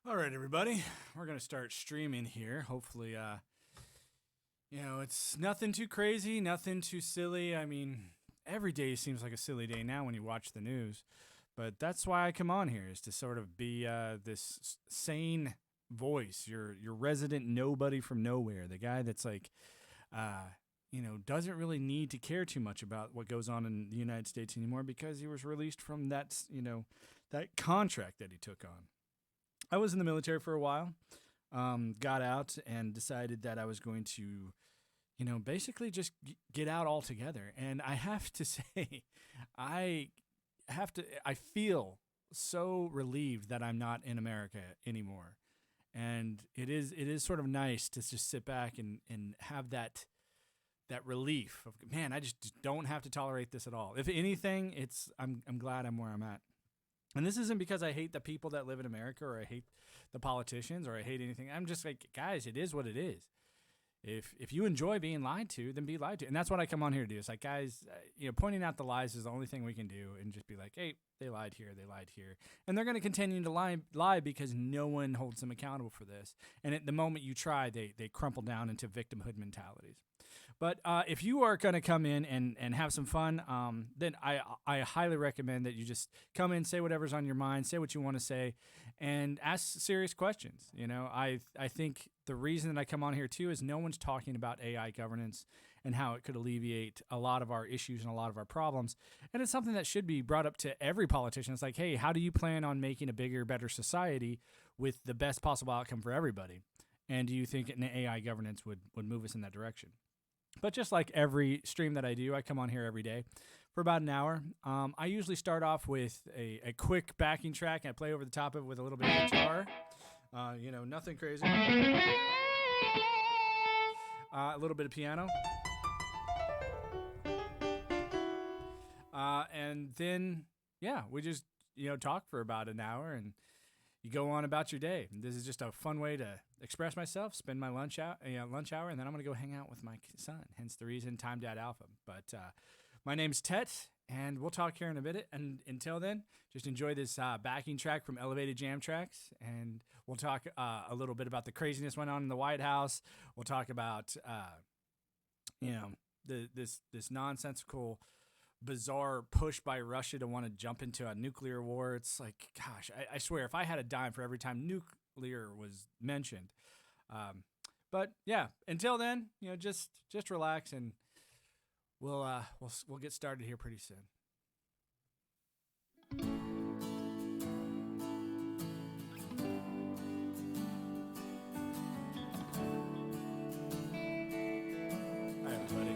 All right, everybody, we're gonna start streaming here. Hopefully, it's nothing too crazy, nothing too silly. I mean, every day seems like a silly day now when you watch the news, but that's why I come on here is to sort of be this sane voice, your resident nobody from nowhere, the guy that's like, doesn't really need to care too much about what goes on in the United States anymore because he was released from that contract that he took on. I was in the military for a while, got out, and decided that I was going to, basically just get out altogether. And I have to say, I I feel so relieved that I'm not in America anymore. And it is sort of nice to just sit back and have that relief of, man, I just don't have to tolerate this at all. If anything, I'm glad I'm where I'm at. And this isn't because I hate the people that live in America or I hate the politicians or I hate anything. I'm just like, guys, it is what it is. If you enjoy being lied to, then be lied to. And that's what I come on here to do. It's like, guys, pointing out the lies is the only thing we can do and just be like, hey, they lied here, they lied here. And they're going to continue to lie because no one holds them accountable for this. And at the moment you try, they crumple down into victimhood mentalities. But if you are going to come in and have some fun, then I highly recommend that you just come in, say whatever's on your mind, say what you want to say, and ask serious questions. I think the reason that I come on here too is no one's talking about AI governance and how it could alleviate a lot of our issues and a lot of our problems. And it's something that should be brought up to every politician. It's like, hey, how do you plan on making a bigger, better society with the best possible outcome for everybody? And do you think an AI governance would move us in that direction? But just like every stream that I do, I come on here every day for about an hour. I usually start off with a quick backing track, and I play over the top of it with a little bit of guitar. Nothing crazy. A little bit of piano. And then, yeah, we just, talk for about an hour and you go on about your day. This is just a fun way to express myself, spend my lunch hour, and then I'm going to go hang out with my son. Hence the reason, Time Dad Alpha. But my name's Tet, and we'll talk here in a bit. And until then, just enjoy this backing track from Elevated Jam Tracks, and we'll talk a little bit about the craziness went on in the White House. We'll talk about, this nonsensical, bizarre push by Russia to want to jump into a nuclear war. It's like, gosh, I swear, if I had a dime for every time nuclear was mentioned. But yeah, until then, just relax and we'll get started here pretty soon. Hi, everybody.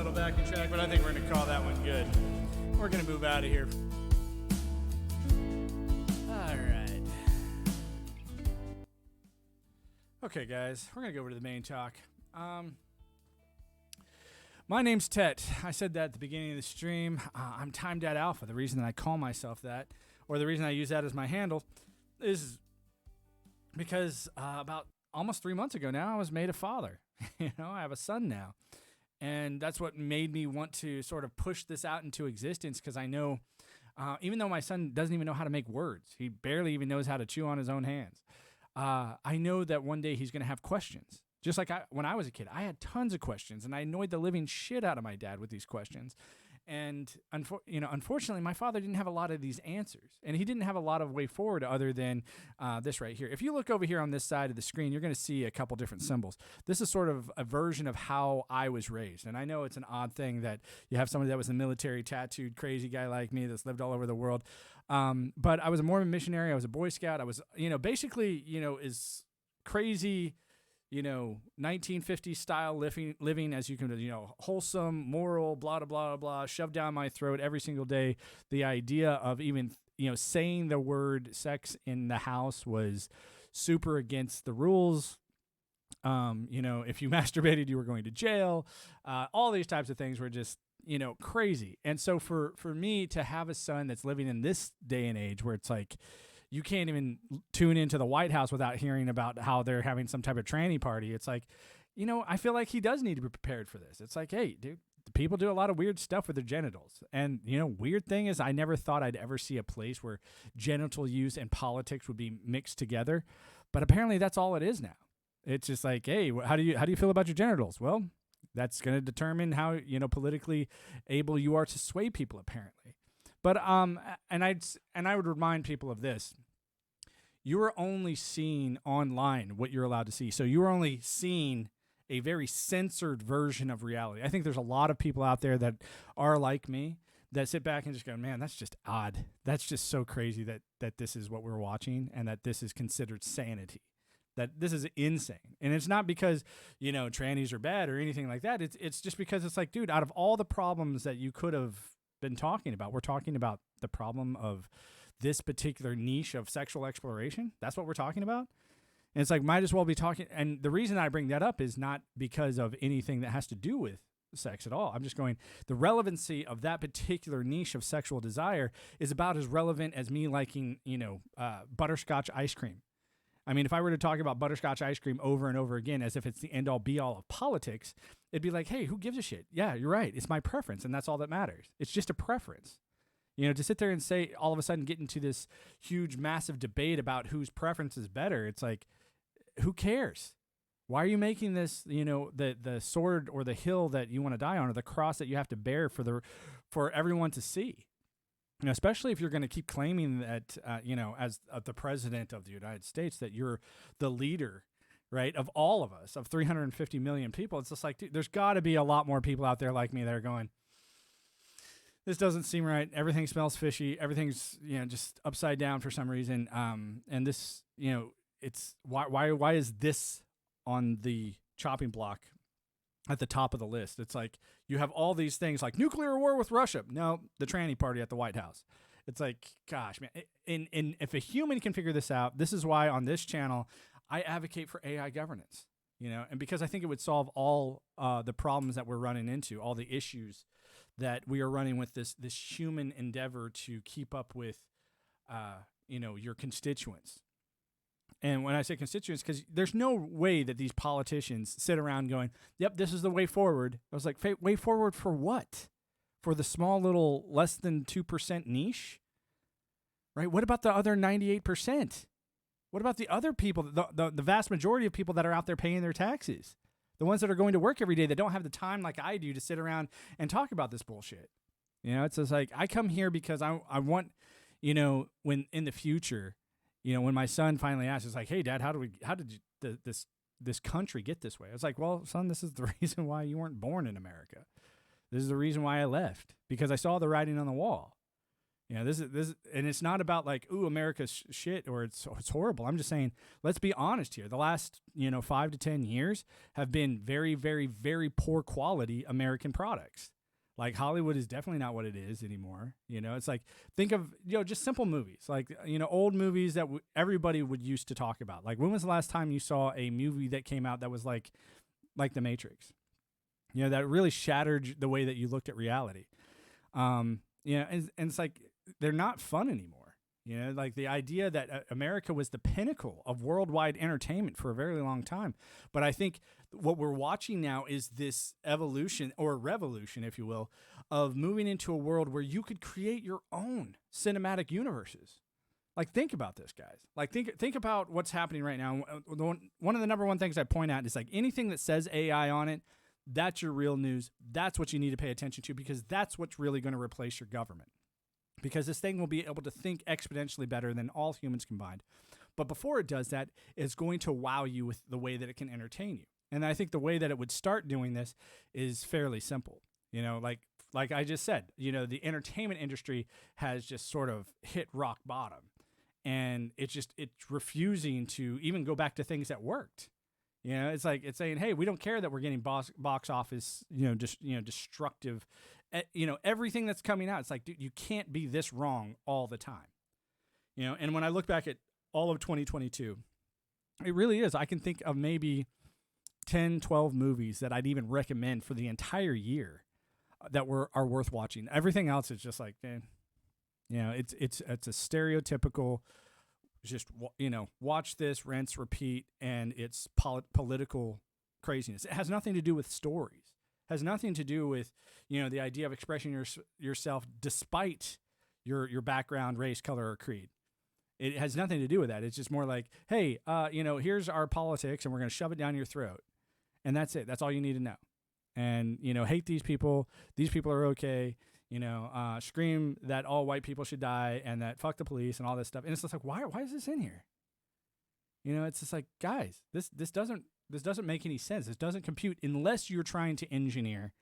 little backing track, but I think we're going to call that one good. We're going to move out of here. All right. Okay, guys, we're going to go over to the main talk. My name's Tet. I said that at the beginning of the stream. I'm Time Dad Alpha. The reason that I call myself that, or the reason I use that as my handle, is because about almost 3 months ago now, I was made a father. I have a son now. And that's what made me want to sort of push this out into existence, because I know, even though my son doesn't even know how to make words, he barely even knows how to chew on his own hands, I know that one day he's going to have questions. Just like when I was a kid, I had tons of questions, and I annoyed the living shit out of my dad with these questions. And unfortunately, my father didn't have a lot of these answers, and he didn't have a lot of way forward other than this right here. If you look over here on this side of the screen, you're going to see a couple different symbols. This is sort of a version of how I was raised, and I know it's an odd thing that you have somebody that was a military, tattooed, crazy guy like me that's lived all over the world. But I was a Mormon missionary. I was a Boy Scout. I was, basically, is crazy. 1950s style living as you can, wholesome, moral, blah, blah, blah, blah, shoved down my throat every single day. The idea of even, saying the word sex in the house was super against the rules. If you masturbated, you were going to jail. All these types of things were just, crazy. And so for me to have a son that's living in this day and age where it's like, you can't even tune into the White House without hearing about how they're having some type of tranny party. It's like, I feel like he does need to be prepared for this. It's like, hey, dude, people do a lot of weird stuff with their genitals. And, weird thing is I never thought I'd ever see a place where genital use and politics would be mixed together. But apparently that's all it is now. It's just like, hey, how do you feel about your genitals? Well, that's going to determine how, politically able you are to sway people, apparently. But and I would remind people of this. You are only seeing online what you're allowed to see. So you are only seeing a very censored version of reality. I think there's a lot of people out there that are like me that sit back and just go, man, that's just odd. That's just so crazy that this is what we're watching and that this is considered sanity. That this is insane. And it's not because, trannies are bad or anything like that. It's just because it's like, dude, out of all the problems that you could have been talking about, we're talking about the problem of this particular niche of sexual exploration. That's what we're talking about. And it's like, might as well be talking. And the reason I bring that up is not because of anything that has to do with sex at all. I'm just going, the relevancy of that particular niche of sexual desire is about as relevant as me liking, butterscotch ice cream. I mean, if I were to talk about butterscotch ice cream over and over again as if it's the end-all be-all of politics, it'd be like, hey, who gives a shit? Yeah, you're right. It's my preference, and that's all that matters. It's just a preference. To sit there and say, all of a sudden get into this huge, massive debate about whose preference is better, it's like, who cares? Why are you making this, the sword or the hill that you want to die on, or the cross that you have to bear for everyone to see? Especially if you're going to keep claiming that, as the president of the United States, that you're the leader, right, of all of us, of 350 million people. It's just like, dude, there's got to be a lot more people out there like me that are going, this doesn't seem right. Everything smells fishy. Everything's, just upside down for some reason. And this, it's why is this on the chopping block at the top of the list? It's like you have all these things like nuclear war with Russia. No, the tranny party at the White House. It's like, gosh, man. And if a human can figure this out, this is why on this channel I advocate for AI governance. And because I think it would solve all the problems that we're running into, all the issues that we are running with this human endeavor to keep up with, your constituents. And when I say constituents, because there's no way that these politicians sit around going, yep, this is the way forward. I was like, way forward for what? For the small little less than 2% niche? Right? What about the other 98%? What about the other people, the vast majority of people that are out there paying their taxes? The ones that are going to work every day that don't have the time like I do to sit around and talk about this bullshit. It's just like, I come here because I want, when in the future, when my son finally asks, it's like, hey, Dad, how did this country get this way? I was like, well, son, this is the reason why you weren't born in America. This is the reason why I left, because I saw the writing on the wall. This, and it's not about like, ooh, America's shit or it's horrible. I'm just saying, let's be honest here. The last 5 to 10 years have been very, very, very poor quality American products. Like Hollywood is definitely not what it is anymore. It's like, think of just simple movies, like old movies that everybody would used to talk about. Like, when was the last time you saw a movie that came out that was like The Matrix? That really shattered the way that you looked at reality. And it's like, they're not fun anymore. Like the idea that America was the pinnacle of worldwide entertainment for a very long time. But I think what we're watching now is this evolution or revolution, if you will, of moving into a world where you could create your own cinematic universes. Like, think about this, guys. Like, think about what's happening right now. One of the number one things I point out is like anything that says AI on it, that's your real news. That's what you need to pay attention to, because that's what's really going to replace your government. Because this thing will be able to think exponentially better than all humans combined. But before it does that, it's going to wow you with the way that it can entertain you. And I think the way that it would start doing this is fairly simple. Like I just said, the entertainment industry has just sort of hit rock bottom. And it's refusing to even go back to things that worked. It's like, it's saying, hey, we don't care that we're getting box office, destructive. Everything that's coming out, it's like, dude, you can't be this wrong all the time. And when I look back at all of 2022, it really is. I can think of maybe 10, 12 movies that I'd even recommend for the entire year that are worth watching. Everything else is just like, it's a stereotypical, just, watch this, rinse, repeat, and it's political craziness. It has nothing to do with stories. Has nothing to do with, the idea of expressing yourself despite your background, race, color, or creed. It has nothing to do with that. It's just more like, hey, here's our politics, and we're going to shove it down your throat. And that's it. That's all you need to know. And, hate these people. These people are okay. Scream that all white people should die and that fuck the police and all this stuff. And it's just like, why is this in here? It's just like, guys, this doesn't make any sense. This doesn't compute unless you're trying to engineer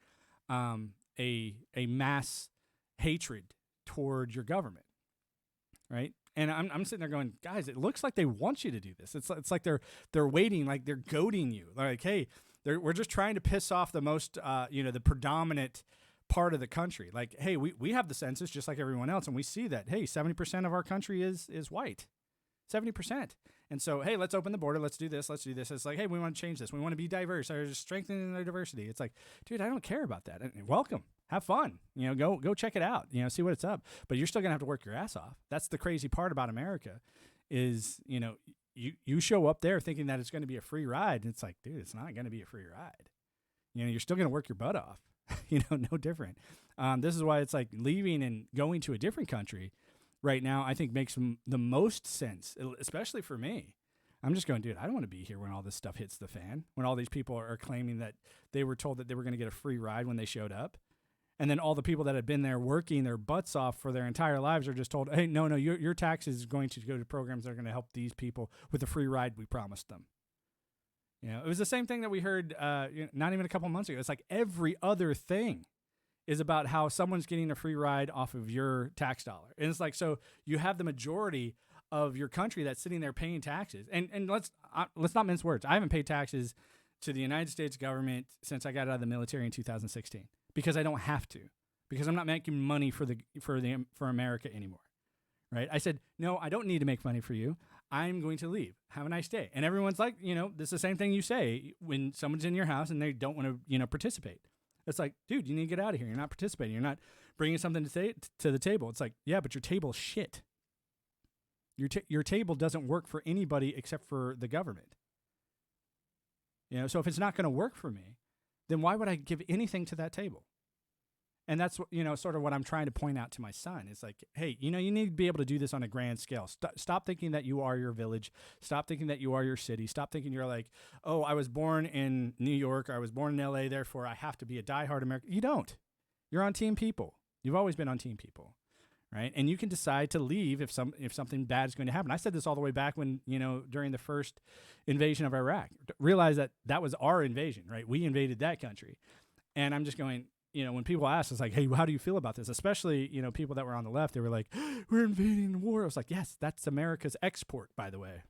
a mass hatred toward your government, right? And I'm sitting there going, guys, it looks like they want you to do this. It's like they're waiting, like they're goading you. They're like, hey, we're just trying to piss off the most, the predominant part of the country. Like, hey, we have the census just like everyone else, and we see that, hey, 70% of our country is white. 70%. And so, hey, let's open the border. Let's do this. It's like, hey, we want to change this. We want to be diverse. Or just strengthening their diversity. It's like, dude, I don't care about that. And welcome. Have fun. Go check it out. See what it's up. But you're still going to have to work your ass off. That's the crazy part about America is, you show up there thinking that it's going to be a free ride. And it's like, dude, it's not going to be a free ride. You're still going to work your butt off. No different. This is why it's like leaving and going to a different country right now, I think makes the most sense, especially for me. I'm just going, dude, I don't want to be here when all this stuff hits the fan, when all these people are claiming that they were told that they were going to get a free ride when they showed up. And then all the people that had been there working their butts off for their entire lives are just told, hey, no, your tax is going to go to programs that are going to help these people with the free ride we promised them. It was the same thing that we heard not even a couple months ago. It's like every other thing is about how someone's getting a free ride off of your tax dollar. And it's like, so you have the majority of your country that's sitting there paying taxes. And let's not mince words. I haven't paid taxes to the United States government since I got out of the military in 2016 because I don't have to, because I'm not making money for America anymore. Right? I said, no, I don't need to make money for you. I'm going to leave. Have a nice day. And everyone's like, this is the same thing you say when someone's in your house and they don't want to, participate. It's like, dude, you need to get out of here. You're not participating. You're not bringing something to the table. It's like, yeah, but your table's shit. Your table doesn't work for anybody except for the government. So if it's not going to work for me, then why would I give anything to that table? And that's sort of what I'm trying to point out to my son. It's like, hey, you need to be able to do this on a grand scale. Stop thinking that you are your village. Stop thinking that you are your city. Stop thinking you're like, oh, I was born in New York. Or I was born in LA. Therefore, I have to be a diehard American. You don't. You're on Team People. You've always been on Team People, right? And you can decide to leave if something bad is going to happen. I said this all the way back when during the first invasion of Iraq. Realize that was our invasion, right? We invaded that country, and I'm just going, when people ask, it's like, hey, how do you feel about this? Especially, people that were on the left, they were like, we're invading the war. I was like, yes, that's America's export, by the way.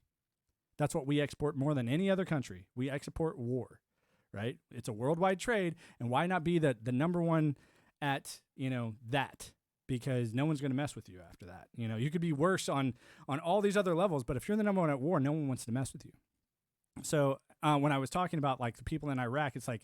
That's what we export more than any other country. We export war, right? It's a worldwide trade, and why not be the number one at, that? Because no one's going to mess with you after that. You could be worse on all these other levels, but if you're the number one at war, no one wants to mess with you. So when I was talking about like the people in Iraq, it's like,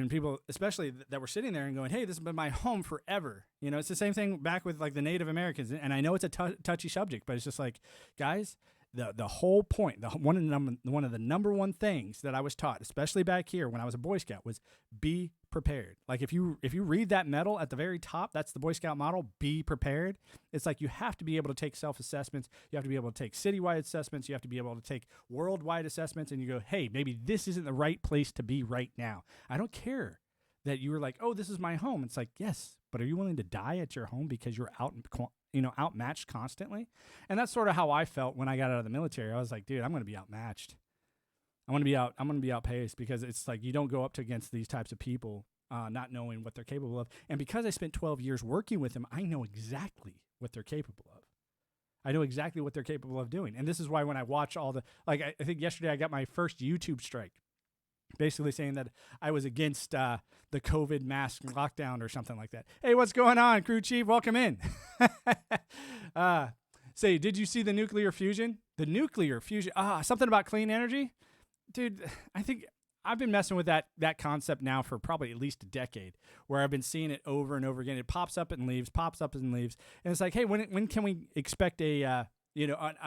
people, especially that were sitting there and going, hey, this has been my home forever. It's the same thing back with like the Native Americans. And I know it's a touchy subject, but it's just like, guys, the whole point, one of the number one things that I was taught, especially back here when I was a Boy Scout, was be prepared. Like if you read that medal at the very top, that's the Boy Scout model, be prepared. It's like you have to be able to take self-assessments. You have to be able to take citywide assessments. You have to be able to take worldwide assessments, and you go, hey, maybe this isn't the right place to be right now. I don't care that you were like, oh, this is my home. It's like, yes, but are you willing to die at your home because you're outmatched constantly? And that's sort of how I felt when I got out of the military. I was like, dude, I'm going to be outmatched. I'm going to be outpaced, because it's like you don't go up against these types of people not knowing what they're capable of. And because I spent 12 years working with them, I know exactly what they're capable of. I know exactly what they're capable of doing. And this is why when I watch all the, like, I think yesterday I got my first YouTube strike, basically saying that I was against the COVID mask lockdown or something like that. Hey, what's going on, crew chief? Welcome in. Say, did you see the nuclear fusion? The nuclear fusion. Something about clean energy? Dude, I think I've been messing with that concept now for probably at least a decade, where I've been seeing it over and over again. It pops up and leaves, and it's like, hey, when can we expect a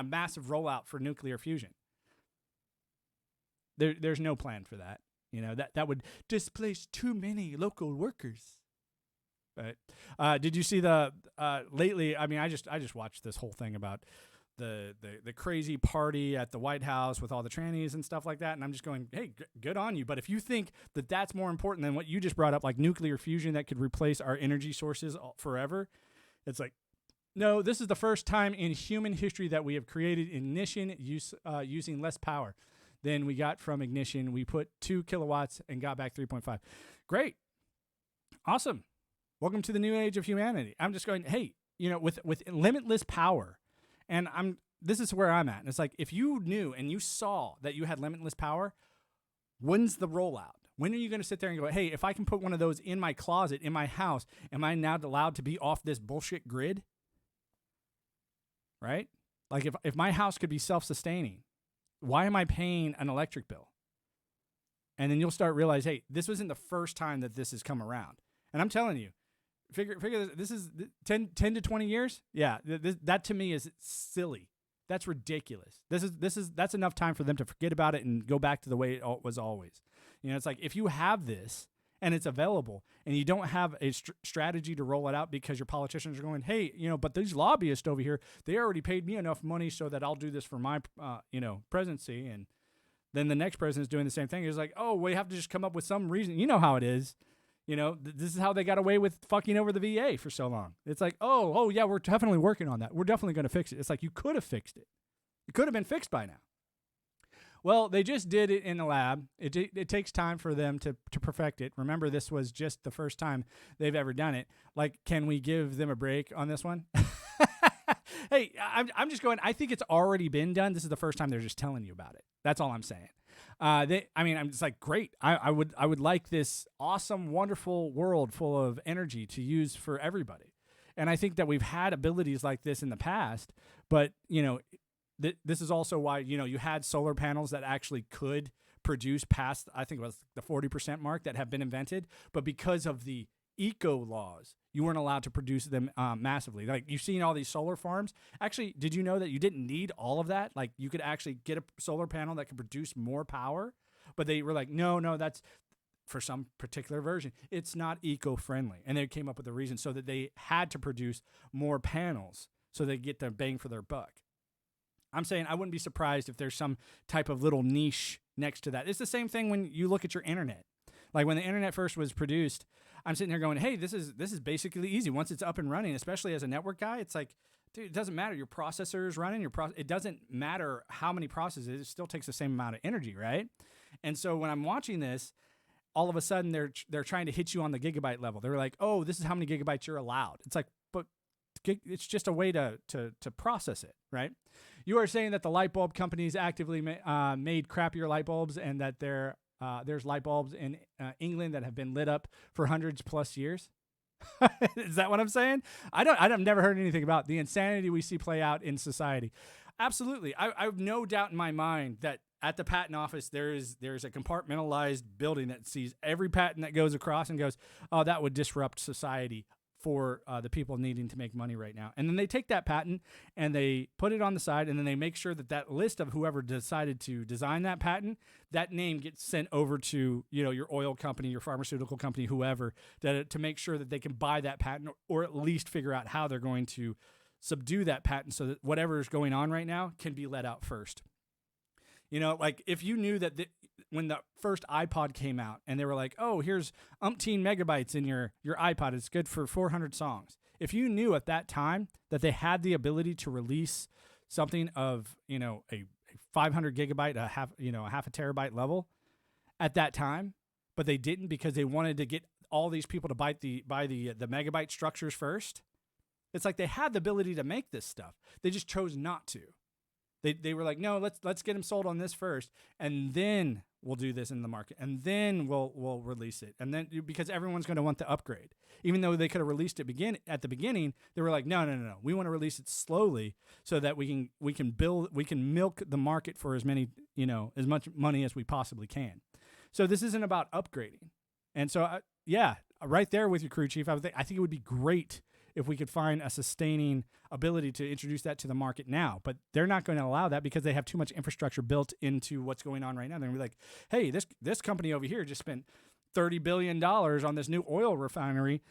massive rollout for nuclear fusion? There's no plan for that. That would displace too many local workers. But did you see the lately? I mean, I just watched this whole thing about the crazy party at the White House with all the trannies and stuff like that, and I'm just going, hey, good on you. But if you think that that's more important than what you just brought up, like nuclear fusion that could replace our energy sources forever, it's like, no, this is the first time in human history that we have created ignition using less power than we got from ignition. We put 2 kilowatts and got back 3.5. Great. Awesome. Welcome to the new age of humanity. I'm just going, hey, with limitless power, and this is where I'm at. And it's like, if you knew and you saw that you had limitless power, when's the rollout? When are you going to sit there and go, hey, if I can put one of those in my closet, in my house, am I now allowed to be off this bullshit grid? Right? Like if my house could be self-sustaining, why am I paying an electric bill? And then you'll start realize, hey, this wasn't the first time that this has come around. And I'm telling you, figure this is 10 to 20 years. Yeah, that to me is silly. That's ridiculous. That's enough time for them to forget about it and go back to the way it was always. It's like, if you have this and it's available and you don't have a strategy to roll it out because your politicians are going, hey, but these lobbyists over here, they already paid me enough money so that I'll do this for my, presidency. And then the next president is doing the same thing. It's like, oh, we have to just come up with some reason. You know how it is. This is how they got away with fucking over the VA for so long. It's like, oh yeah, we're definitely working on that. We're definitely going to fix it. It's like, you could have fixed it. It could have been fixed by now. Well, they just did it in the lab. It takes time for them to perfect it. Remember, this was just the first time they've ever done it. Like, can we give them a break on this one? Hey, I'm just going, I think it's already been done. This is the first time they're just telling you about it. That's all I'm saying. I'm just like, great. I would like this awesome, wonderful world full of energy to use for everybody. And I think that we've had abilities like this in the past, but this is also why, you had solar panels that actually could produce past, I think it was the 40% mark that have been invented. But because of the eco laws, you weren't allowed to produce them massively. Like, you've seen all these solar farms. Actually, did you know that you didn't need all of that? Like, you could actually get a solar panel that could produce more power, but they were like, no, that's for some particular version. It's not eco-friendly. And they came up with a reason so that they had to produce more panels so they get their bang for their buck. I'm saying I wouldn't be surprised if there's some type of little niche next to that. It's the same thing when you look at your internet. Like, when the internet first was produced, I'm sitting here going, hey, this is basically easy. Once it's up and running, especially as a network guy, it's like, dude, it doesn't matter. Your processor is running. It doesn't matter how many processes. It still takes the same amount of energy, right? And so when I'm watching this, all of a sudden they're trying to hit you on the gigabyte level. They're like, oh, this is how many gigabytes you're allowed. It's like, but it's just a way to process it, right? You are saying that the light bulb companies actively made crappier light bulbs, and that there's light bulbs in England that have been lit up for hundreds plus years. Is that what I'm saying? I've never heard anything about the insanity we see play out in society. Absolutely. I have no doubt in my mind that at the patent office, there's a compartmentalized building that sees every patent that goes across and goes, oh, that would disrupt society for the people needing to make money right now. And then they take that patent and they put it on the side, and then they make sure that list of whoever decided to design that patent, that name gets sent over to, your oil company, your pharmaceutical company, whoever, to make sure that they can buy that patent, or at least figure out how they're going to subdue that patent so that whatever is going on right now can be let out first. Like if you knew that when the first iPod came out and they were like, oh, here's umpteen megabytes in your iPod, it's good for 400 songs. If you knew at that time that they had the ability to release something of, a 500 gigabyte, a half a terabyte level at that time, but they didn't because they wanted to get all these people to buy the megabyte structures first. It's like they had the ability to make this stuff. They just chose not to. They were like, no, let's get them sold on this first, and then we'll do this in the market, and then we'll release it, and then because everyone's going to want the upgrade, even though they could have released it at the beginning, they were like, no, we want to release it slowly so that we can milk the market for as much money as we possibly can. So this isn't about upgrading, and so right there with your crew chief, I think it would be great if we could find a sustaining ability to introduce that to the market now. But they're not going to allow that because they have too much infrastructure built into what's going on right now. They're going to be like, hey, this company over here just spent $30 billion on this new oil refinery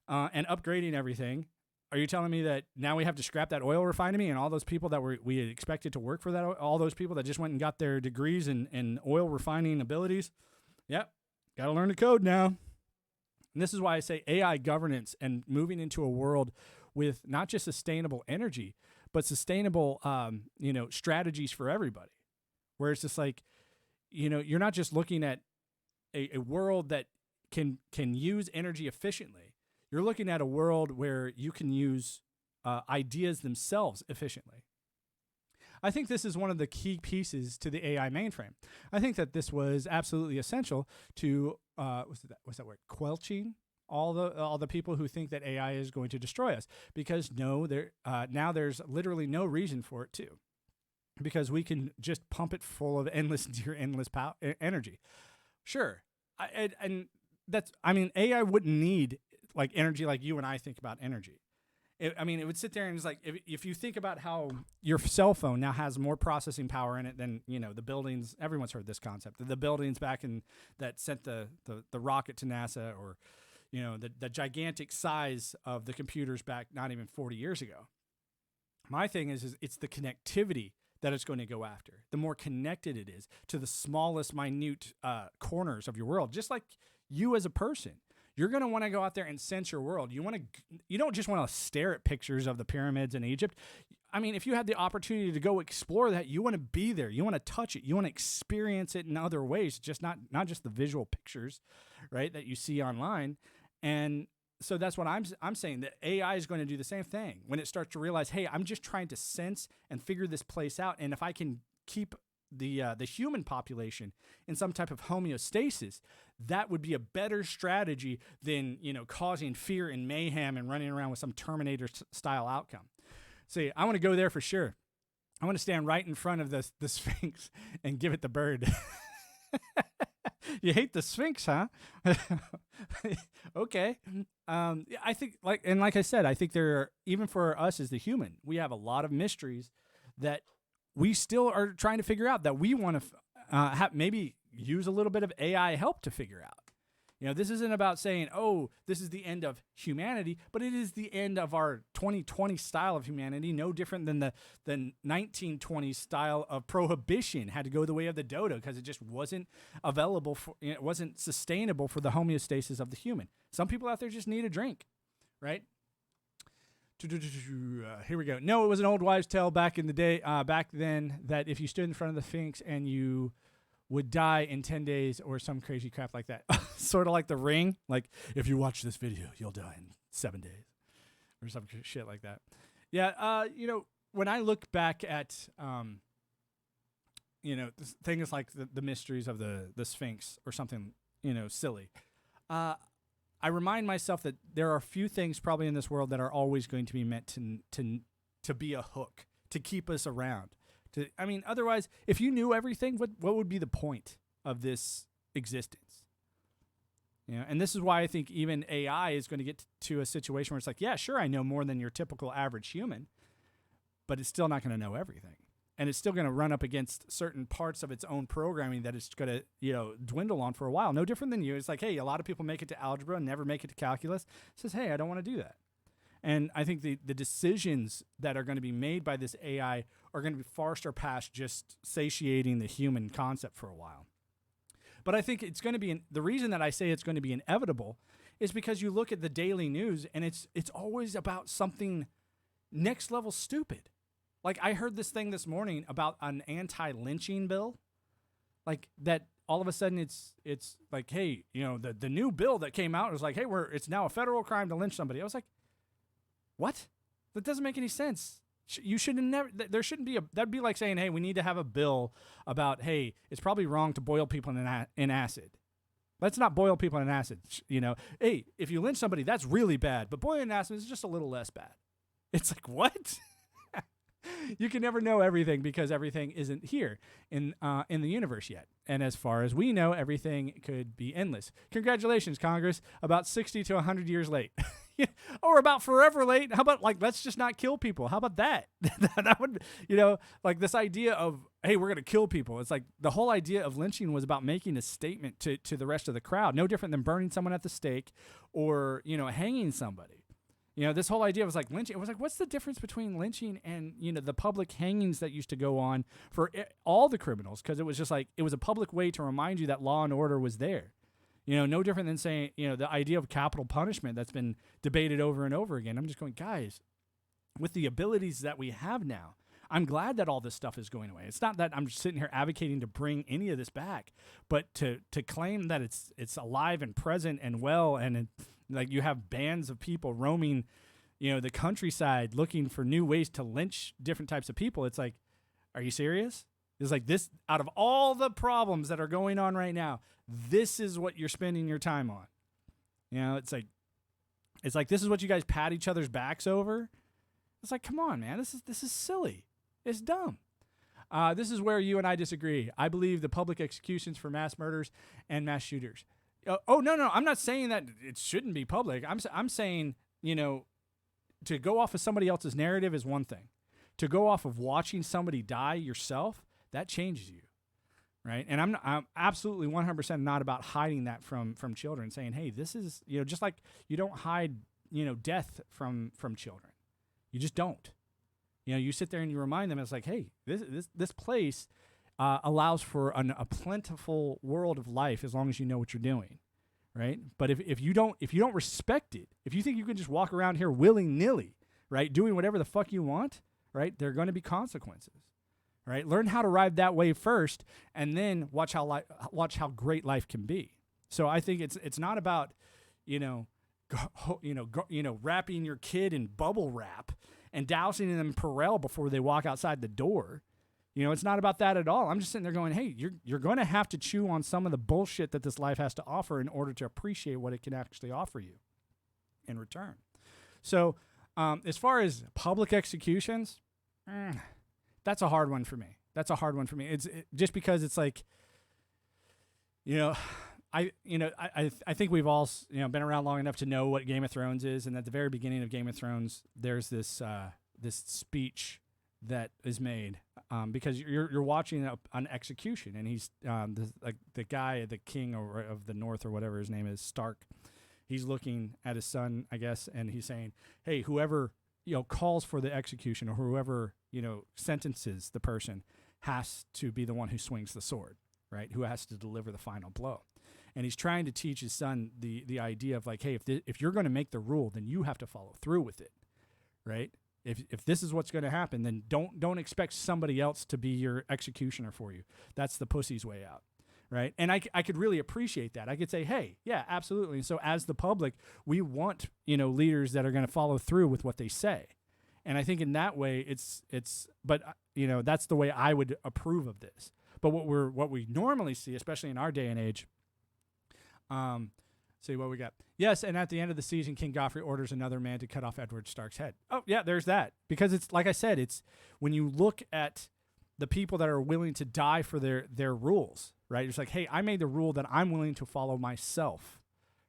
and upgrading everything. Are you telling me that now we have to scrap that oil refinery and all those people that we had expected to work for that, all those people that just went and got their degrees in oil refining abilities? Yep, got to learn the code now. And this is why I say AI governance and moving into a world with not just sustainable energy, but sustainable, strategies for everybody. Where it's just like, you're not just looking at a world that can use energy efficiently. You're looking at a world where you can use ideas themselves efficiently. I think this is one of the key pieces to the AI mainframe. I think that this was absolutely essential to what's that word? Quelching all the people who think that AI is going to destroy us. Because now there's literally no reason for it to, because we can just pump it full of endless energy. Sure, AI wouldn't need like energy like you and I think about energy. It would sit there and it's like, if you think about how your cell phone now has more processing power in it than, the buildings, everyone's heard this concept, the buildings back in that sent the rocket to NASA, or, the gigantic size of the computers back not even 40 years ago. My thing is it's the connectivity that it's going to go after. The more connected it is to the smallest, minute corners of your world, just like you as a person. You're going to want to go out there and sense your world. You don't just want to stare at pictures of the pyramids in Egypt. If you had the opportunity to go explore that, you want to be there. You want to touch it. You want to experience it in other ways, just not just the visual pictures, right, that you see online. And so that's what I'm saying, that AI is going to do the same thing when it starts to realize, hey, I'm just trying to sense and figure this place out. And if I can keep the human population in some type of homeostasis, that would be a better strategy than causing fear and mayhem and running around with some Terminator style outcome. See, I want to go there for sure. I want to stand right in front of the Sphinx and give it the bird. You hate the Sphinx, huh? Okay. I think like I said, I think even for us as the human, we have a lot of mysteries that we still are trying to figure out, that we want to maybe use a little bit of AI help to figure out. This isn't about saying, oh, this is the end of humanity, but it is the end of our 2020 style of humanity, no different than the 1920s style of prohibition had to go the way of the dodo because it just wasn't available it wasn't sustainable for the homeostasis of the human. Some people out there just need a drink, right? Here we go. No, it was an old wives' tale back in the day, back then, that if you stood in front of the Sphinx and you would die in 10 days or some crazy crap like that. sort of like The Ring. Like, if you watch this video, you'll die in 7 days, or some shit like that. Yeah, when I look back at, things like the mysteries of the Sphinx or something, silly, I remind myself that there are a few things probably in this world that are always going to be meant to be a hook, to keep us around. Otherwise, if you knew everything, what would be the point of this existence? And this is why I think even AI is going to get to a situation where it's like, yeah, sure, I know more than your typical average human, but it's still not going to know everything. And it's still going to run up against certain parts of its own programming that it's going to, dwindle on for a while. No different than you. It's like, hey, a lot of people make it to algebra and never make it to calculus. It says, hey, I don't want to do that. And I think the decisions that are going to be made by this AI are going to be far surpassed just satiating the human concept for a while. But I think it's going to be, the reason that I say it's going to be inevitable is because you look at the daily news and it's always about something next level stupid. Like, I heard this thing this morning about an anti-lynching bill, like that all of a sudden it's like, hey, the new bill that came out was like, hey, it's now a federal crime to lynch somebody. I was like, what? That doesn't make any sense. You should never, there shouldn't be that'd be like saying, hey, we need to have a bill about, hey, it's probably wrong to boil people in acid. Let's not boil people in acid. Hey, if you lynch somebody, that's really bad, but boiling in acid is just a little less bad. It's like, what? You can never know everything because everything isn't here in the universe yet. And as far as we know, everything could be endless. Congratulations, Congress, about 60 to 100 years late. Or about forever late. How about, let's just not kill people? How about that? That would, like this idea of, hey, we're going to kill people. It's like the whole idea of lynching was about making a statement to the rest of the crowd. No different than burning someone at the stake or, hanging somebody. This whole idea was like lynching. It was like, what's the difference between lynching and, the public hangings that used to go on for all the criminals? Because it was just like, it was a public way to remind you that law and order was there. No different than saying, the idea of capital punishment that's been debated over and over again. I'm just going, guys, with the abilities that we have now, I'm glad that all this stuff is going away. It's not that I'm just sitting here advocating to bring any of this back, but to claim that it's alive and present and well, and like you have bands of people roaming, the countryside looking for new ways to lynch different types of people. It's like, are you serious? It's like this, out of all the problems that are going on right now, this is what you're spending your time on. It's like this is what you guys pat each other's backs over. It's like, come on, man, this is silly. It's dumb. This is where you and I disagree. I believe the public executions for mass murders and mass shooters. Oh, no, I'm not saying that it shouldn't be public. I'm saying, to go off of somebody else's narrative is one thing. To go off of watching somebody die yourself, that changes you, right? And I'm absolutely 100% not about hiding that from children, saying, hey, this is, just like you don't hide, death from children. You just don't. You sit there and you remind them, it's like, hey, this place allows for a plentiful world of life as long as you know what you're doing, right? But if you don't respect it, if you think you can just walk around here willy-nilly, right, doing whatever the fuck you want, right, there are going to be consequences, right? Learn how to ride that wave first, and then watch how great life can be. So I think it's not about wrapping your kid in bubble wrap and dousing them in Perel before they walk outside the door. It's not about that at all. I'm just sitting there going, hey, you're going to have to chew on some of the bullshit that this life has to offer in order to appreciate what it can actually offer you in return. So as far as public executions, that's a hard one for me. It's just because it's like, I think we've all been around long enough to know what Game of Thrones is, and at the very beginning of Game of Thrones, there's this speech that is made because you're watching an execution, and he's the guy, the king of the North or whatever his name is, Stark. He's looking at his son, I guess, and he's saying, "Hey, whoever calls for the execution, or whoever sentences the person, has to be the one who swings the sword, right? Who has to deliver the final blow." And he's trying to teach his son the idea of like, hey, if you're going to make the rule, then you have to follow through with it, right? If this is what's going to happen, then don't expect somebody else to be your executioner for you. That's the pussy's way out, right? And I could really appreciate that. I could say, hey, yeah, absolutely. And so as the public, we want, leaders that are going to follow through with what they say. And I think in that way, but that's the way I would approve of this. But what we normally see, especially in our day and age, see what we got. Yes, and at the end of the season, King Joffrey orders another man to cut off Edward Stark's head. Oh, yeah, there's that. Because it's, like I said, it's when you look at the people that are willing to die for their rules, right? It's like, hey, I made the rule that I'm willing to follow myself,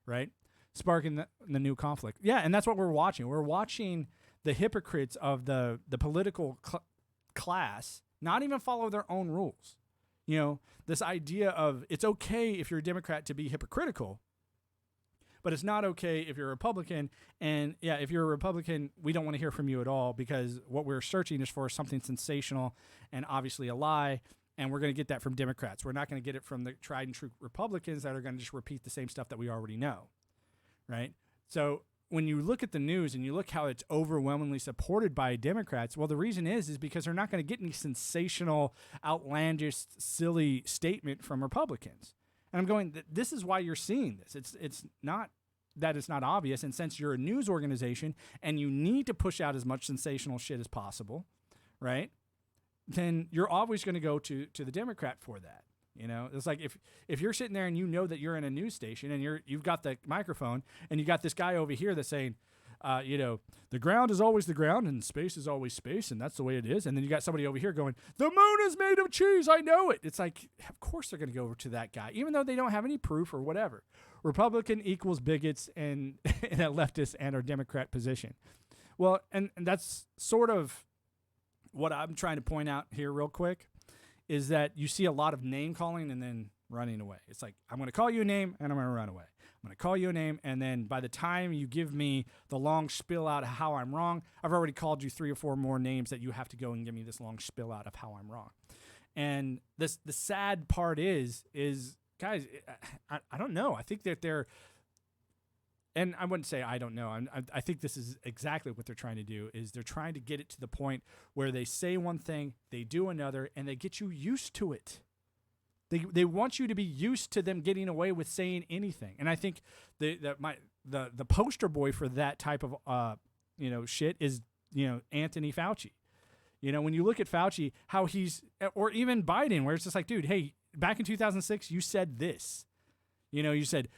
right? Sparking the new conflict. Yeah, and that's what we're watching. We're watching the hypocrites of the political class not even follow their own rules. This idea of it's okay if you're a Democrat to be hypocritical, but it's not okay if you're a Republican. And yeah, if you're a Republican, we don't want to hear from you at all because what we're searching is for something sensational and obviously a lie. And we're going to get that from Democrats. We're not going to get it from the tried and true Republicans that are going to just repeat the same stuff that we already know, right? So when you look at the news and you look how it's overwhelmingly supported by Democrats, well, the reason is because they're not going to get any sensational, outlandish, silly statement from Republicans. And I'm going, this is why you're seeing this. It's not that it's not obvious. And since you're a news organization and you need to push out as much sensational shit as possible, right? Then you're always going to go to the Democrat for that. It's like if you're sitting there and that you're in a news station and you've got the microphone and you got this guy over here that's saying, the ground is always the ground and space is always space and that's the way it is. And then you got somebody over here going, the moon is made of cheese. I know it. It's like, of course they're going to go over to that guy, even though they don't have any proof or whatever. Republican equals bigots and in a leftist and or Democrat position. Well, and that's sort of what I'm trying to point out here real quick. Is that you see a lot of name calling and then running away. It's like, I'm going to call you a name and I'm going to run away. I'm going to call you a name. And then by the time you give me the long spill out of how I'm wrong, I've already called you 3 or 4 more names that you have to go and give me this long spill out of how I'm wrong. And the sad part is guys, I don't know. I think that and I wouldn't say I don't know. I think this is exactly what they're trying to do is they're trying to get it to the point where they say one thing, they do another, and they get you used to it. They want you to be used to them getting away with saying anything. And I think the poster boy for that type of shit is Anthony Fauci. When you look at Fauci, how he's or even Biden, where it's just like, dude, hey, back in 2006, you said this. You said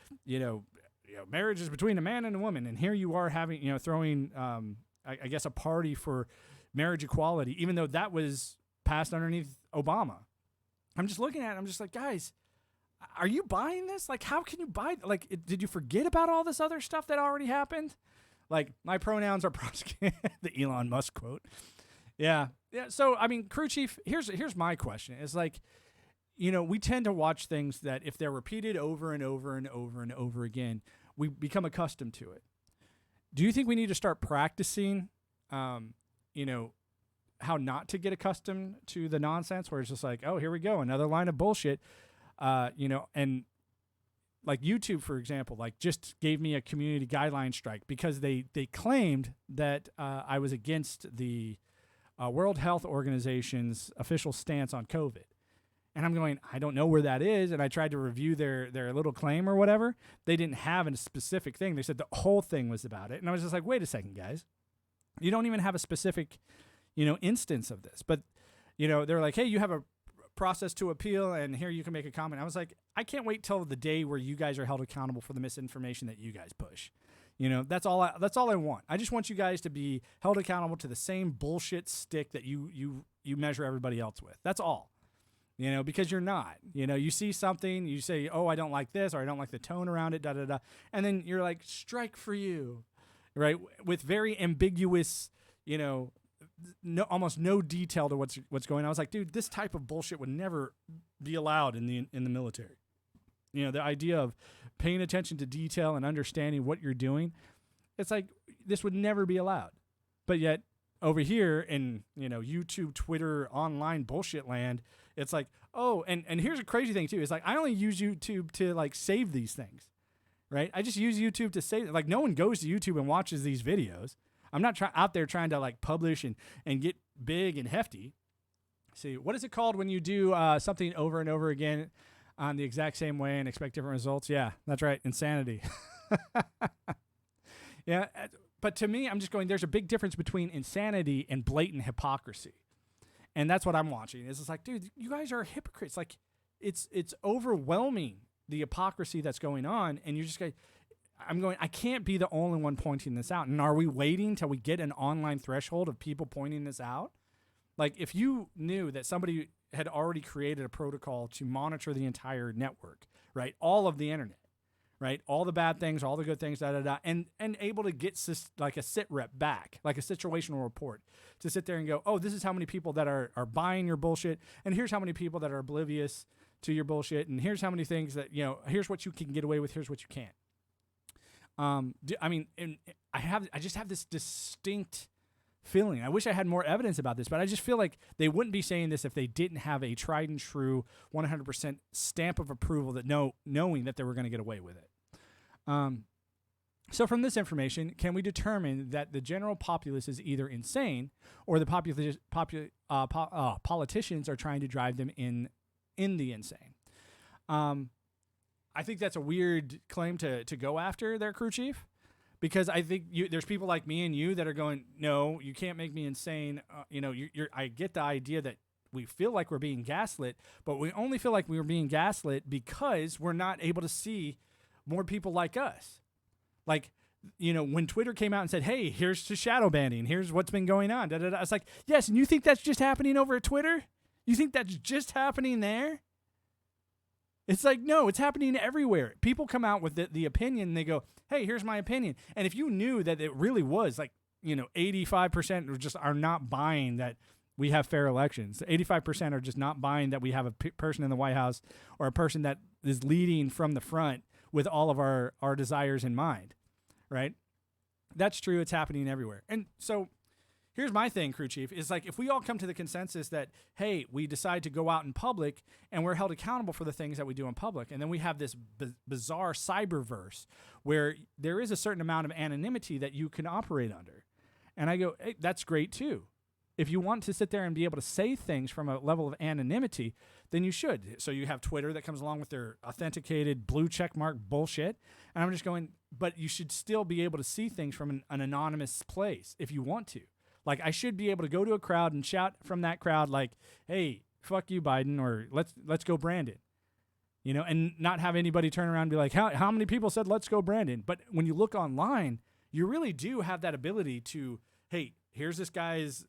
marriage is between a man and a woman, and here you are having, throwing, I guess, a party for marriage equality, even though that was passed underneath Obama. I'm just looking at it, I'm just like, guys, are you buying this? Like, how can you buy? Like, did you forget about all this other stuff that already happened? Like, my pronouns are prosecuted, the Elon Musk quote. Yeah. So, I mean, crew chief, here's my question. It's like, we tend to watch things that if they're repeated over and over and over and over again, we become accustomed to it. Do you think we need to start practicing, how not to get accustomed to the nonsense where it's just like, oh, here we go, another line of bullshit, and like YouTube, for example, like just gave me a community guideline strike because they claimed that I was against the World Health Organization's official stance on COVID. And I'm going, I don't know where that is. And I tried to review their little claim or whatever. They didn't have a specific thing. They said the whole thing was about it. And I was just like, wait a second, guys. You don't even have a specific, instance of this. But, they're like, hey, you have a process to appeal and here you can make a comment. I was like, I can't wait till the day where you guys are held accountable for the misinformation that you guys push. That's all I want. I just want you guys to be held accountable to the same bullshit stick that you measure everybody else with. That's all. Because you're not, you see something, you say, oh, I don't like this, or I don't like the tone around it, da-da-da. And then you're like, strike for you, right? With very ambiguous, almost no detail to what's going on. I was like, dude, this type of bullshit would never be allowed in the military. The idea of paying attention to detail and understanding what you're doing, it's like, this would never be allowed. But yet, over here in, YouTube, Twitter, online bullshit land, it's like, oh, and here's a crazy thing too. It's like, I only use YouTube to like save these things, right? I just use YouTube to save, like no one goes to YouTube and watches these videos. I'm not out there trying to like publish and get big and hefty. See, what is it called when you do something over and over again? on the exact same way and expect different results. Yeah, that's right. Insanity. Yeah. But to me, I'm just going, there's a big difference between insanity and blatant hypocrisy. And that's what I'm watching. It's just like, dude, you guys are hypocrites. Like, it's overwhelming, the hypocrisy that's going on. And you're just going, I can't be the only one pointing this out. And are we waiting till we get an online threshold of people pointing this out? Like, if you knew that somebody had already created a protocol to monitor the entire network, right? All of the internet, right? All the bad things, all the good things, and able to get like a sit rep back, like a situational report, to sit there and go, oh, this is how many people that are buying your bullshit, and here's how many people that are oblivious to your bullshit, and here's how many things that, here's what you can get away with, here's what you can't. I just have this distinct feeling. I wish I had more evidence about this, but I just feel like they wouldn't be saying this if they didn't have a tried and true 100% stamp of approval that knowing that they were going to get away with it. So from this information, can we determine that the general populace is either insane or the politicians are trying to drive them in the insane? I think that's a weird claim to go after their crew chief, because I think there's people like me and you that are going, no, you can't make me insane. I get the idea that we feel like we're being gaslit, but we only feel like we're being gaslit because we're not able to see more people like us. Like, when Twitter came out and said, hey, here's to shadow banning, here's what's been going on, It's like, yes, and you think that's just happening over at Twitter? You think that's just happening there? It's like, no, it's happening everywhere. People come out with the opinion, and they go, hey, here's my opinion. And if you knew that it really was like, 85% are not buying that we have fair elections. 85% are just not buying that we have a person in the White House or a person that is leading from the front with all of our desires in mind, right? That's true. It's happening everywhere. And so here's my thing, crew chief, is like, if we all come to the consensus that, hey, we decide to go out in public and we're held accountable for the things that we do in public, and then we have this bizarre cyberverse where there is a certain amount of anonymity that you can operate under. And I go, hey, that's great too. If you want to sit there and be able to say things from a level of anonymity, then you should. So you have Twitter that comes along with their authenticated blue check mark bullshit. And I'm just going, but you should still be able to see things from an anonymous place if you want to. Like, I should be able to go to a crowd and shout from that crowd like, hey, fuck you, Biden, or let's go Brandon. And not have anybody turn around and be like, how many people said let's go Brandon? But when you look online, you really do have that ability to, hey, here's this guy's,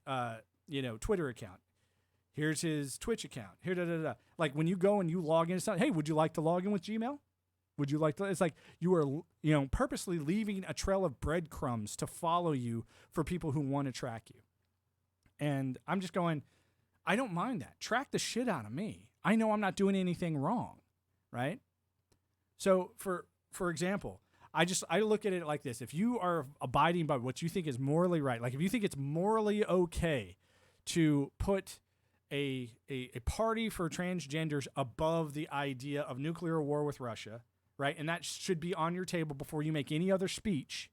Twitter account. Here's his Twitch account. Here, Like, when you go and you log in, it's not, hey, would you like to log in with Gmail? Would you like to? It's like you are, purposely leaving a trail of breadcrumbs to follow you for people who want to track you. And I'm just going, I don't mind that. Track the shit out of me. I know I'm not doing anything wrong, right? So, for example, I look at it like this. If you are abiding by what you think is morally right, like if you think it's morally okay to put a party for transgenders above the idea of nuclear war with Russia, right? And that should be on your table before you make any other speech,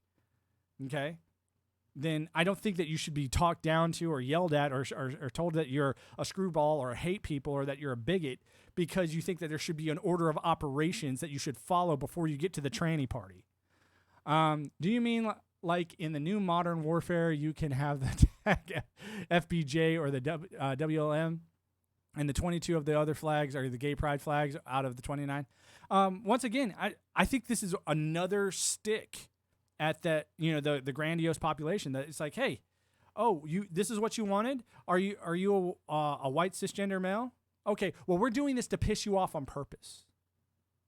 okay? Then I don't think that you should be talked down to or yelled at or told that you're a screwball or hate people or that you're a bigot because you think that there should be an order of operations that you should follow before you get to the tranny party. Do you mean like in the new modern warfare, you can have the tag FBJ or the WLM and the 22 of the other flags are the gay pride flags out of the 29? Once again, I think this is another stick at that, the grandiose population that it's like, hey, this is what you wanted? Are you a white cisgender male? Okay, well, we're doing this to piss you off on purpose.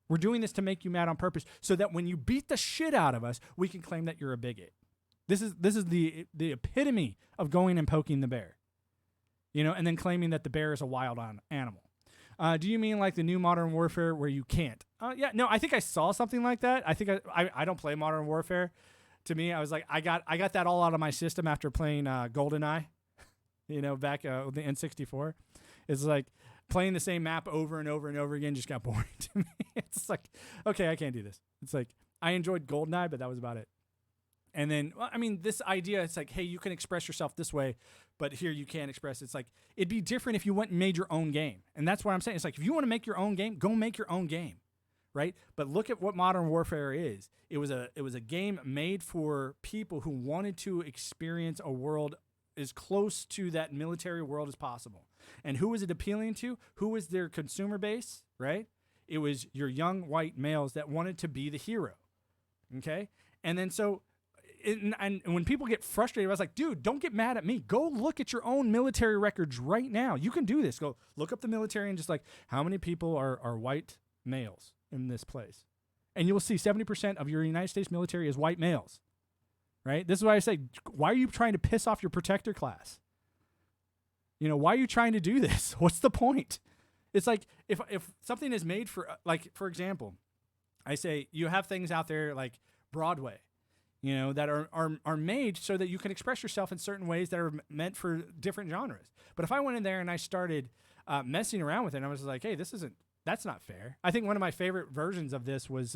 We're doing this to make you mad on purpose so that when you beat the shit out of us, we can claim that you're a bigot. This is the epitome of going and poking the bear, and then claiming that the bear is a wild animal. Do you mean like the new modern warfare where you can't? Yeah, no, I think I saw something like that. I think I don't play modern warfare. To me, I was like, I got that all out of my system after playing GoldenEye, back the N64. It's like playing the same map over and over and over again just got boring to me. It's like, okay, I can't do this. It's like, I enjoyed GoldenEye, but that was about it. And then, this idea, it's like, hey, you can express yourself this way but here you can't express it. It's like, it'd be different if you went and made your own game. And that's what I'm saying. It's like, if you want to make your own game, go make your own game, right? But look at what Modern Warfare is. It was a game made for people who wanted to experience a world as close to that military world as possible. And who was it appealing to? Who was their consumer base, right? It was your young white males that wanted to be the hero, okay? And then so, and when people get frustrated, I was like, dude, don't get mad at me. Go look at your own military records right now. You can do this. Go look up the military and just like, how many people are white males in this place? And you will see 70% of your United States military is white males, right? This is why I say, why are you trying to piss off your protector class? You know, why are you trying to do this? What's the point? It's like, if something is made for, like, for example, I say you have things out there like Broadway, you know, that are made so that you can express yourself in certain ways that are meant for different genres. But if I went in there and I started messing around with it, and I was like, hey, that's not fair. I think one of my favorite versions of this was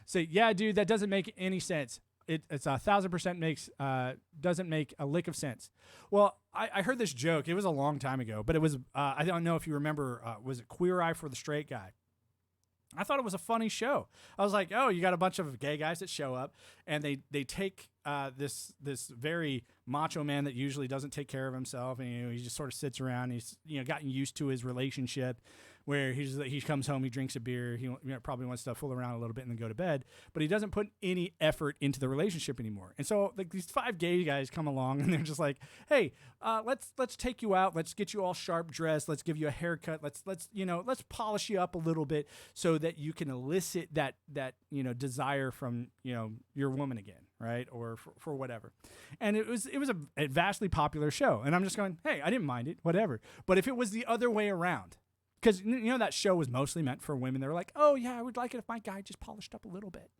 say, yeah, dude, that doesn't make any sense. It's 1,000% doesn't make a lick of sense. Well, I heard this joke. It was a long time ago, but it was, I don't know if you remember, was it Queer Eye for the Straight Guy? I thought it was a funny show. I was like, oh, you got a bunch of gay guys that show up, and they take this very macho man that usually doesn't take care of himself, and he just sort of sits around. He's gotten used to his relationship, where he comes home, he drinks a beer, he probably wants to fool around a little bit and then go to bed, but he doesn't put any effort into the relationship anymore. And so like these 5 gay guys come along, and they're just like, hey, let's take you out, let's get you all sharp dressed, let's give you a haircut, let's polish you up a little bit so that you can elicit that desire from your woman again, right? Or for whatever. And it was a vastly popular show, and I'm just going, hey, I didn't mind it, whatever. But if it was the other way around, because that show was mostly meant for women, they were like, oh yeah, I would like it if my guy just polished up a little bit,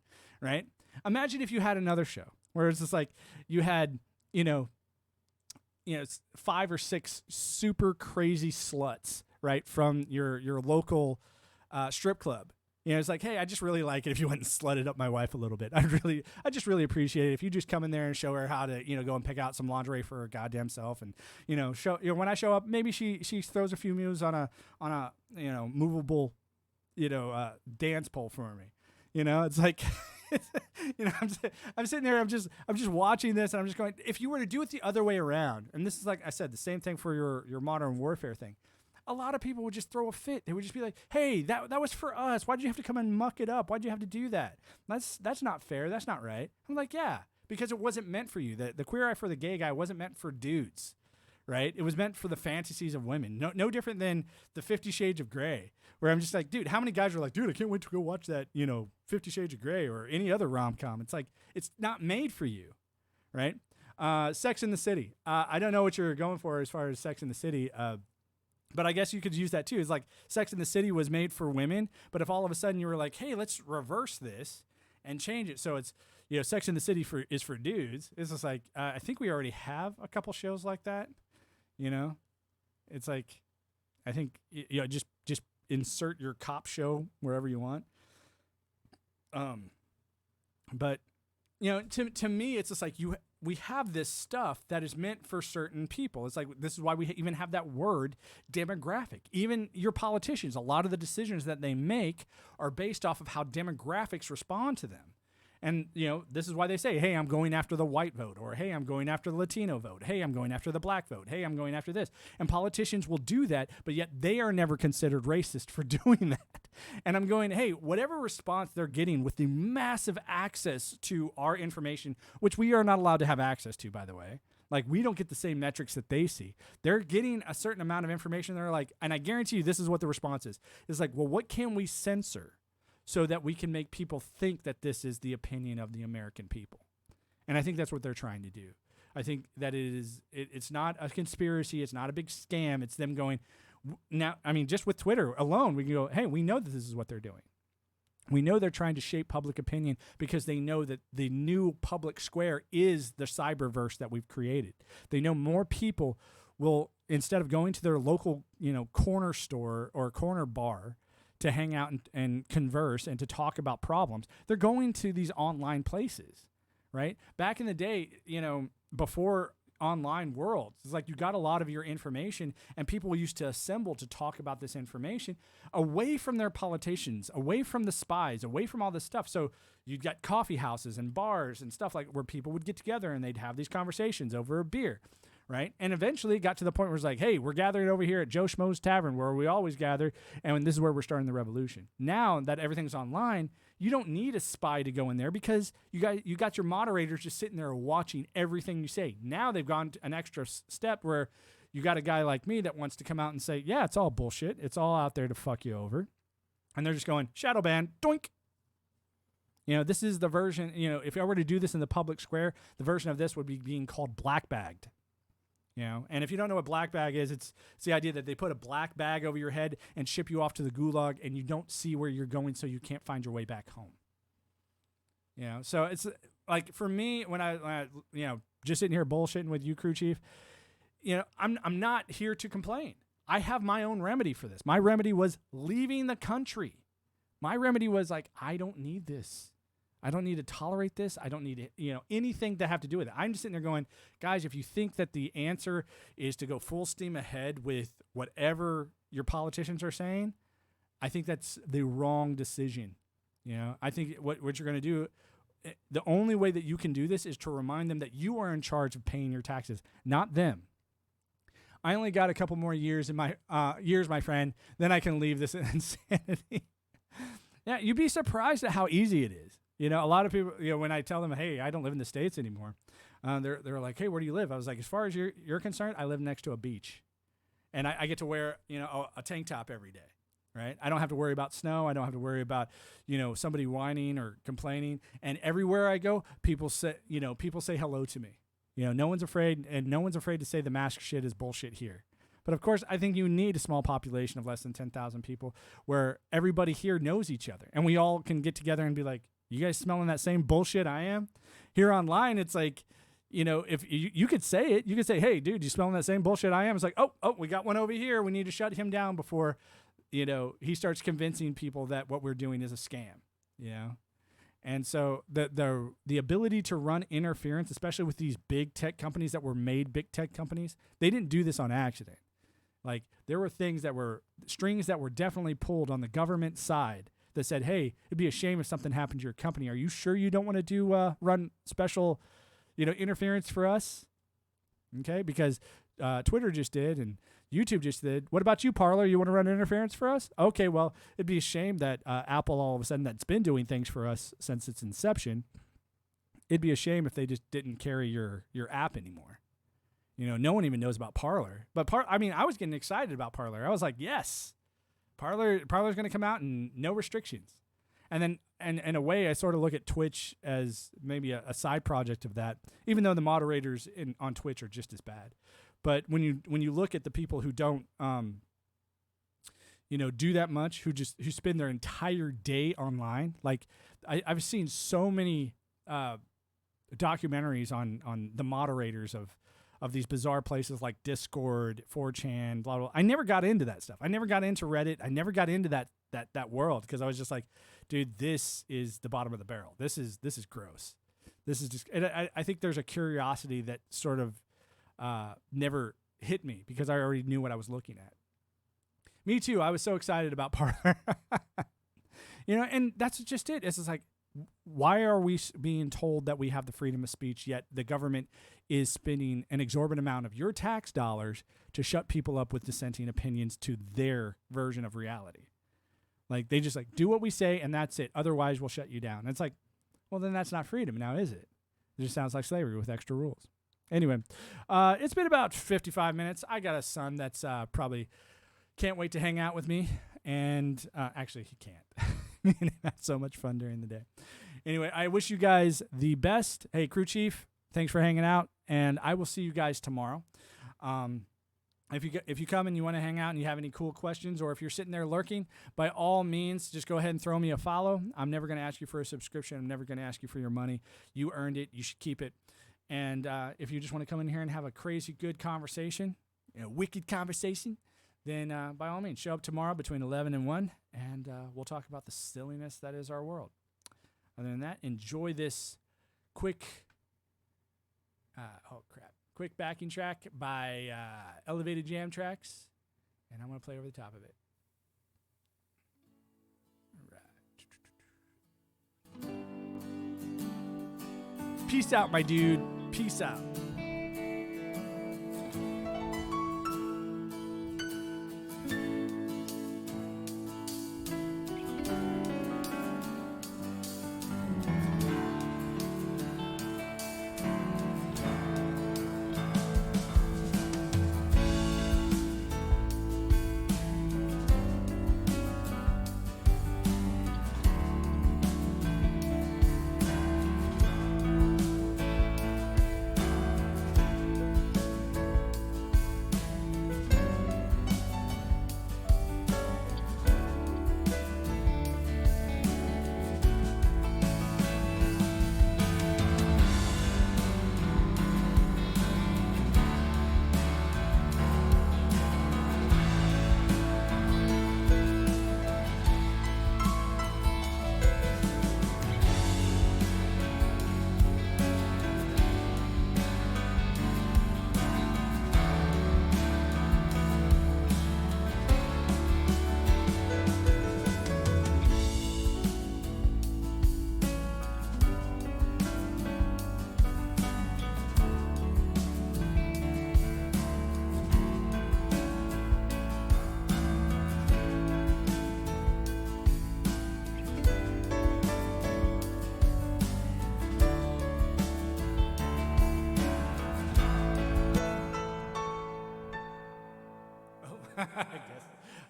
right? Imagine if you had another show where it's just like you had 5 or 6 super crazy sluts, right, from your local strip club. It's like, hey, I just really like it if you went and slutted up my wife a little bit. I just really appreciate it if you just come in there and show her how to, go and pick out some lingerie for her goddamn self, and show when I show up, maybe she throws a few moves on a movable, dance pole for me. It's like, I'm sitting there, I'm just watching this, and I'm just going, if you were to do it the other way around, and this is like I said, the same thing for your Modern Warfare thing. A lot of people would just throw a fit. They would just be like, hey, that was for us. Why'd you have to come and muck it up? Why'd you have to do that? That's not fair. That's not right. I'm like, yeah, because it wasn't meant for you. The Queer Eye for the Gay Guy wasn't meant for dudes, right? It was meant for the fantasies of women. No different than the 50 Shades of Grey, where I'm just like, dude, how many guys are like, dude, I can't wait to go watch that, 50 Shades of Grey or any other rom-com. It's like, it's not made for you, right? Sex and the City. I don't know what you're going for as far as Sex and the City. But I guess you could use that too. It's like Sex and the City was made for women, but if all of a sudden you were like, hey, let's reverse this and change it so it's, Sex and the City is for dudes, it's just like, I think we already have a couple shows like that, It's like, I think, just insert your cop show wherever you want. But, to me, it's just like we have this stuff that is meant for certain people. It's like, this is why we even have that word demographic. Even your politicians, a lot of the decisions that they make are based off of how demographics respond to them. And, this is why they say, hey, I'm going after the white vote, or hey, I'm going after the Latino vote. Hey, I'm going after the black vote. Hey, I'm going after this. And politicians will do that, but yet they are never considered racist for doing that. And I'm going, hey, whatever response they're getting with the massive access to our information, which we are not allowed to have access to, by the way. Like, we don't get the same metrics that they see. They're getting a certain amount of information. They're like, and I guarantee you this is what the response is. It's like, well, what can we censor so that we can make people think that this is the opinion of the American people? And I think that's what they're trying to do. I think that it's not a conspiracy. It's not a big scam. It's them going, now, I mean, just with Twitter alone, we can go, hey, we know that this is what they're doing. We know they're trying to shape public opinion because they know that the new public square is the cyberverse that we've created. They know more people will, instead of going to their local, corner store or corner bar to hang out and converse and to talk about problems, they're going to these online places, right? Back in the day, before online worlds. It's like you got a lot of your information, and people used to assemble to talk about this information away from their politicians, away from the spies, away from all this stuff. So you'd get coffee houses and bars and stuff like where people would get together and they'd have these conversations over a beer, right? And eventually it got to the point where it's like, hey, we're gathering over here at Joe Schmo's Tavern where we always gather, and this is where we're starting the revolution. Now that everything's online, you don't need a spy to go in there because you got your moderators just sitting there watching everything you say. Now they've gone an extra step where you got a guy like me that wants to come out and say, yeah, it's all bullshit. It's all out there to fuck you over. And they're just going, shadow ban, doink. This is the version, if I were to do this in the public square, the version of this would be being called black bagged. And if you don't know what black bag is, it's the idea that they put a black bag over your head and ship you off to the gulag, and you don't see where you're going, so you can't find your way back home. So it's like for me, when I just sitting here bullshitting with you, crew chief, I'm not here to complain. I have my own remedy for this. My remedy was leaving the country. My remedy was like, I don't need this. I don't need to tolerate this. I don't need anything to have to do with it. I'm just sitting there going, guys, if you think that the answer is to go full steam ahead with whatever your politicians are saying, I think that's the wrong decision. I think what you're going to do, the only way that you can do this is to remind them that you are in charge of paying your taxes, not them. I only got a couple more years in my my friend, then I can leave this insanity. Yeah, you'd be surprised at how easy it is. A lot of people, when I tell them, hey, I don't live in the States anymore, they're like, hey, where do you live? I was like, as far as you're concerned, I live next to a beach. And I get to wear, a tank top every day, right? I don't have to worry about snow. I don't have to worry about, somebody whining or complaining. And everywhere I go, people say hello to me. No one's afraid, and no one's afraid to say the mask shit is bullshit here. But of course, I think you need a small population of less than 10,000 people where everybody here knows each other. And we all can get together and be like, you guys smelling that same bullshit I am? Here online, it's like, if you could say it, you could say, hey, dude, you smelling that same bullshit I am? It's like, oh, we got one over here. We need to shut him down before, he starts convincing people that what we're doing is a scam, And so the ability to run interference, especially with these big tech companies that were made big tech companies, they didn't do this on accident. Like there were strings that were definitely pulled on the government side that said, hey, it'd be a shame if something happened to your company. Are you sure you don't want to do run special, interference for us? Okay, because Twitter just did and YouTube just did. What about you, Parler? You want to run interference for us? Okay, well, it'd be a shame that Apple all of a sudden that's been doing things for us since its inception. It'd be a shame if they just didn't carry your app anymore. No one even knows about Parler. But I was getting excited about Parler. I was like, yes. Parler's going to come out and no restrictions. And then, and in a way, I sort of look at Twitch as maybe a side project of that, even though the moderators on Twitch are just as bad. But when you look at the people who don't, do that much, who spend their entire day online, like I've seen so many documentaries on the moderators of these bizarre places like Discord, 4chan, blah, blah. I never got into that stuff. I never got into Reddit. I never got into that world because I was just like, dude, this is the bottom of the barrel. This is gross. This is just, and I think there's a curiosity that sort of never hit me because I already knew what I was looking at. Me too. I was so excited about Parler. And that's just it. It's just like, why are we being told that we have the freedom of speech, yet the government is spending an exorbitant amount of your tax dollars to shut people up with dissenting opinions to their version of reality? Like, they just do what we say and that's it. Otherwise, we'll shut you down. And it's like, well, then that's not freedom now, is it? It just sounds like slavery with extra rules. Anyway, it's been about 55 minutes. I got a son that's probably can't wait to hang out with me. And actually, he can't. Not so much fun during the day. Anyway, I wish you guys the best. Hey, crew chief, thanks for hanging out, and I will see you guys tomorrow. If you come and you want to hang out and you have any cool questions, or if you're sitting there lurking, by all means, just go ahead and throw me a follow. I'm never going to ask you for a subscription. I'm never going to ask you for your money. You earned it. You should keep it. And if you just want to come in here and have a crazy good conversation, wicked conversation, then by all means, show up tomorrow between 11 and 1, and we'll talk about the silliness that is our world. Other than that, enjoy this quick quick backing track by Elevated Jam Tracks, and I'm going to play over the top of it. All right. Peace out, my dude. Peace out.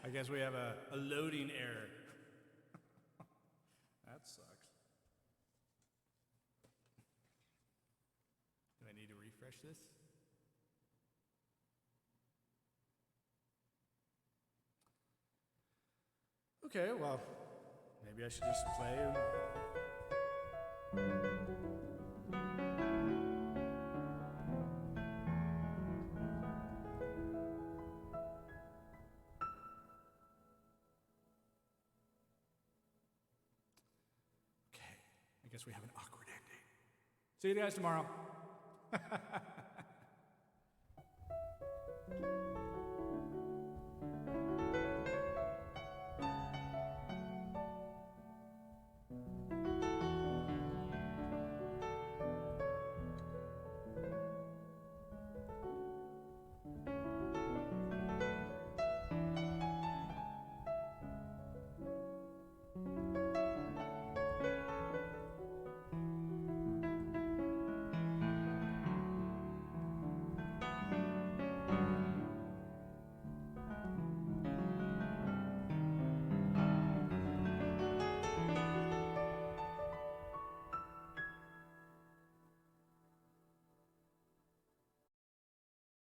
I guess we have a loading error. That sucks. Do I need to refresh this? Okay, well, maybe I should just play. I guess we have an awkward ending. See you guys tomorrow.